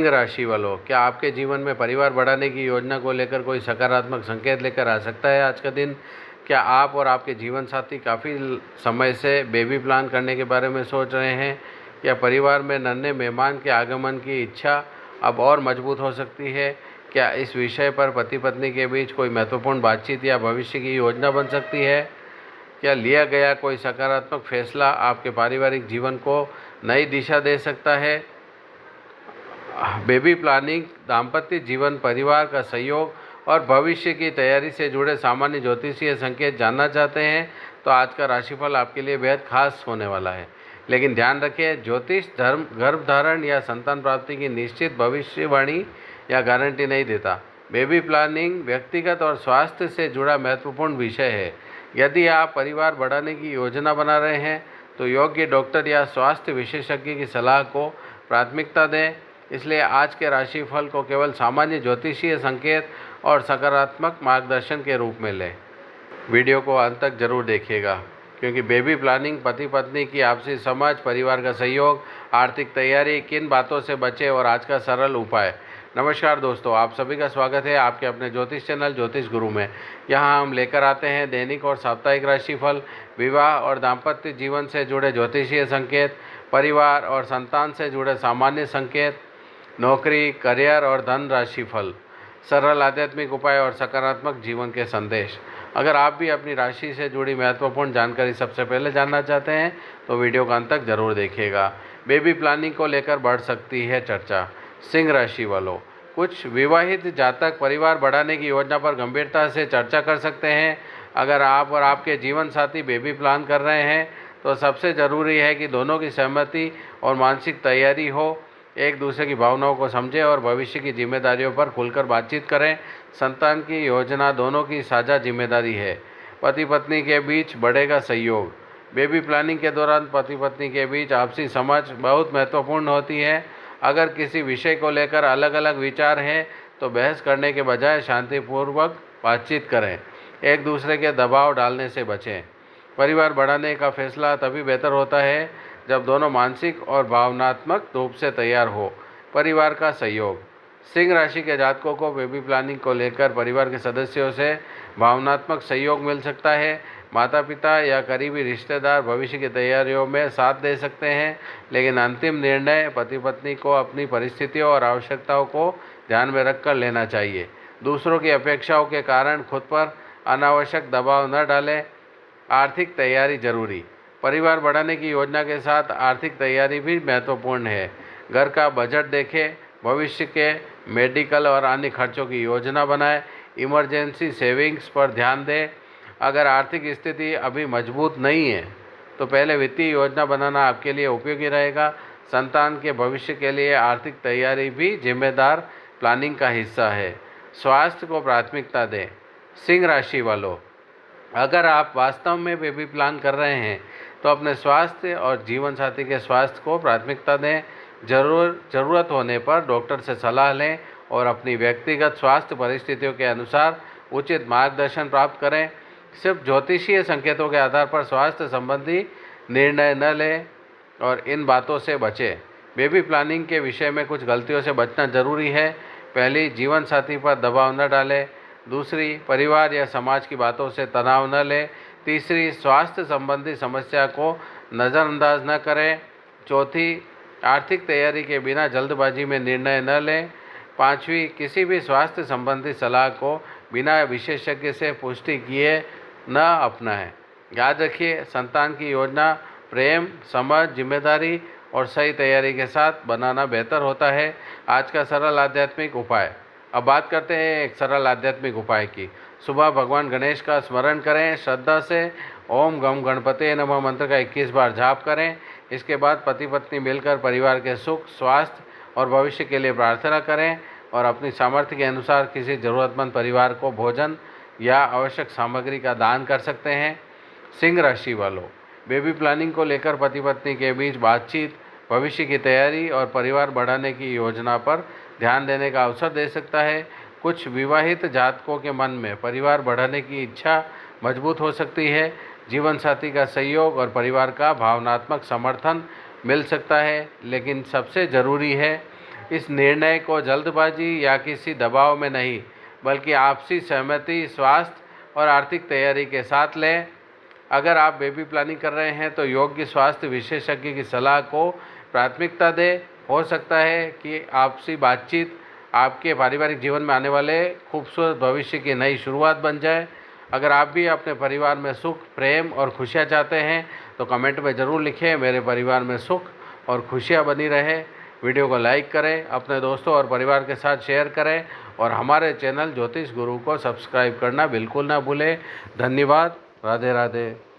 सिंह राशि वालों, क्या आपके जीवन में परिवार बढ़ाने की योजना को लेकर कोई सकारात्मक संकेत लेकर आ सकता है आज का दिन? क्या आप और आपके जीवन साथी काफ़ी समय से बेबी प्लान करने के बारे में सोच रहे हैं? या परिवार में नन्हे मेहमान के आगमन की इच्छा अब और मजबूत हो सकती है? क्या इस विषय पर पति पत्नी के बीच कोई महत्वपूर्ण बातचीत या भविष्य की योजना बन सकती है? क्या लिया गया कोई सकारात्मक फैसला आपके पारिवारिक जीवन को नई दिशा दे सकता है? बेबी प्लानिंग, दाम्पत्य जीवन, परिवार का सहयोग और भविष्य की तैयारी से जुड़े सामान्य ज्योतिषीय संकेत जानना चाहते हैं तो आज का राशिफल आपके लिए बेहद खास होने वाला है। लेकिन ध्यान रखें, ज्योतिष धर्म गर्भधारण या संतान प्राप्ति की निश्चित भविष्यवाणी या गारंटी नहीं देता। बेबी प्लानिंग व्यक्तिगत और स्वास्थ्य से जुड़ा महत्वपूर्ण विषय है। यदि आप परिवार बढ़ाने की योजना बना रहे हैं तो योग्य डॉक्टर या स्वास्थ्य विशेषज्ञ की सलाह को प्राथमिकता दें। इसलिए आज के राशिफल को केवल सामान्य ज्योतिषीय संकेत और सकारात्मक मार्गदर्शन के रूप में लें। वीडियो को अंत तक जरूर देखिएगा, क्योंकि बेबी प्लानिंग, पति पत्नी की आपसी समझ, परिवार का सहयोग, आर्थिक तैयारी, किन बातों से बचे और आज का सरल उपाय। नमस्कार दोस्तों, आप सभी का स्वागत है आपके अपने ज्योतिष चैनल ज्योतिष गुरु में। यहाँ हम लेकर आते हैं दैनिक और साप्ताहिक राशिफल, विवाह और दाम्पत्य जीवन से जुड़े ज्योतिषीय संकेत, परिवार और संतान से जुड़े सामान्य संकेत, नौकरी, करियर और धन राशिफल, सरल आध्यात्मिक उपाय और सकारात्मक जीवन के संदेश। अगर आप भी अपनी राशि से जुड़ी महत्वपूर्ण जानकारी सबसे पहले जानना चाहते हैं तो वीडियो का अंत तक जरूर देखिएगा। बेबी प्लानिंग को लेकर बढ़ सकती है चर्चा। सिंह राशि वालों, कुछ विवाहित जातक परिवार बढ़ाने की योजना पर गंभीरता से चर्चा कर सकते हैं। अगर आप और आपके जीवन साथी बेबी प्लान कर रहे हैं तो सबसे ज़रूरी है कि दोनों की सहमति और मानसिक तैयारी हो। एक दूसरे की भावनाओं को समझें और भविष्य की जिम्मेदारियों पर खुलकर बातचीत करें। संतान की योजना दोनों की साझा जिम्मेदारी है। पति पत्नी के बीच बढ़ेगा सहयोग। बेबी प्लानिंग के दौरान पति पत्नी के बीच आपसी समझ बहुत महत्वपूर्ण होती है। अगर किसी विषय को लेकर अलग अलग विचार हैं तो बहस करने के बजाय शांतिपूर्वक बातचीत करें। एक दूसरे के दबाव डालने से बचें। परिवार बढ़ाने का फैसला तभी बेहतर होता है जब दोनों मानसिक और भावनात्मक रूप से तैयार हो। परिवार का सहयोग, सिंह राशि के जातकों को बेबी प्लानिंग को लेकर परिवार के सदस्यों से भावनात्मक सहयोग मिल सकता है। माता पिता या करीबी रिश्तेदार भविष्य की तैयारियों में साथ दे सकते हैं, लेकिन अंतिम निर्णय पति पत्नी को अपनी परिस्थितियों और आवश्यकताओं को ध्यान में रखकर लेना चाहिए। दूसरों की अपेक्षाओं के कारण खुद पर अनावश्यक दबाव न डालें। आर्थिक तैयारी जरूरी, परिवार बढ़ाने की योजना के साथ आर्थिक तैयारी भी महत्वपूर्ण है। घर का बजट देखें, भविष्य के मेडिकल और अन्य खर्चों की योजना बनाएं। इमरजेंसी सेविंग्स पर ध्यान दें। अगर आर्थिक स्थिति अभी मजबूत नहीं है तो पहले वित्तीय योजना बनाना आपके लिए उपयोगी रहेगा। संतान के भविष्य के लिए आर्थिक तैयारी भी जिम्मेदार प्लानिंग का हिस्सा है। स्वास्थ्य को प्राथमिकता दें। सिंह राशि वालों, अगर आप वास्तव में बेबी प्लान कर रहे हैं तो अपने स्वास्थ्य और जीवन साथी के स्वास्थ्य को प्राथमिकता दें। ज़रूरत होने पर डॉक्टर से सलाह लें और अपनी व्यक्तिगत स्वास्थ्य परिस्थितियों के अनुसार उचित मार्गदर्शन प्राप्त करें। सिर्फ ज्योतिषीय संकेतों के आधार पर स्वास्थ्य संबंधी निर्णय न लें और इन बातों से बचें। बेबी प्लानिंग के विषय में कुछ गलतियों से बचना जरूरी है। पहली, जीवन साथी पर दबाव न डालें। दूसरी, परिवार या समाज की बातों से तनाव न लें। तीसरी, स्वास्थ्य संबंधी समस्या को नज़रअंदाज न करें। चौथी, आर्थिक तैयारी के बिना जल्दबाजी में निर्णय न लें। पाँचवीं, किसी भी स्वास्थ्य संबंधी सलाह को बिना विशेषज्ञ से पुष्टि किए न अपनाएं। याद रखिए, संतान की योजना प्रेम, समझ, जिम्मेदारी और सही तैयारी के साथ बनाना बेहतर होता है। आज का सरल आध्यात्मिक उपाय। अब बात करते हैं एक सरल आध्यात्मिक उपाय की। सुबह भगवान गणेश का स्मरण करें। श्रद्धा से ओम गम गणपते नमः मंत्र का 21 बार जाप करें। इसके बाद पति पत्नी मिलकर परिवार के सुख, स्वास्थ्य और भविष्य के लिए प्रार्थना करें और अपनी सामर्थ्य के अनुसार किसी ज़रूरतमंद परिवार को भोजन या आवश्यक सामग्री का दान कर सकते हैं। सिंह राशि वालों, बेबी प्लानिंग को लेकर पति पत्नी के बीच बातचीत भविष्य की तैयारी और परिवार बढ़ाने की योजना पर ध्यान देने का अवसर दे सकता है। कुछ विवाहित जातकों के मन में परिवार बढ़ाने की इच्छा मजबूत हो सकती है। जीवन साथी का सहयोग और परिवार का भावनात्मक समर्थन मिल सकता है, लेकिन सबसे ज़रूरी है इस निर्णय को जल्दबाजी या किसी दबाव में नहीं, बल्कि आपसी सहमति, स्वास्थ्य और आर्थिक तैयारी के साथ लें। अगर आप बेबी प्लानिंग कर रहे हैं तो योग्य स्वास्थ्य विशेषज्ञ की सलाह को प्राथमिकता दें। हो सकता है कि आपसी बातचीत आपके पारिवारिक जीवन में आने वाले खूबसूरत भविष्य की नई शुरुआत बन जाए। अगर आप भी अपने परिवार में सुख, प्रेम और खुशियाँ चाहते हैं तो कमेंट में ज़रूर लिखें, मेरे परिवार में सुख और खुशियाँ बनी रहे। वीडियो को लाइक करें, अपने दोस्तों और परिवार के साथ शेयर करें और हमारे चैनल ज्योतिष गुरु को सब्सक्राइब करना बिल्कुल ना भूलें। धन्यवाद। राधे राधे।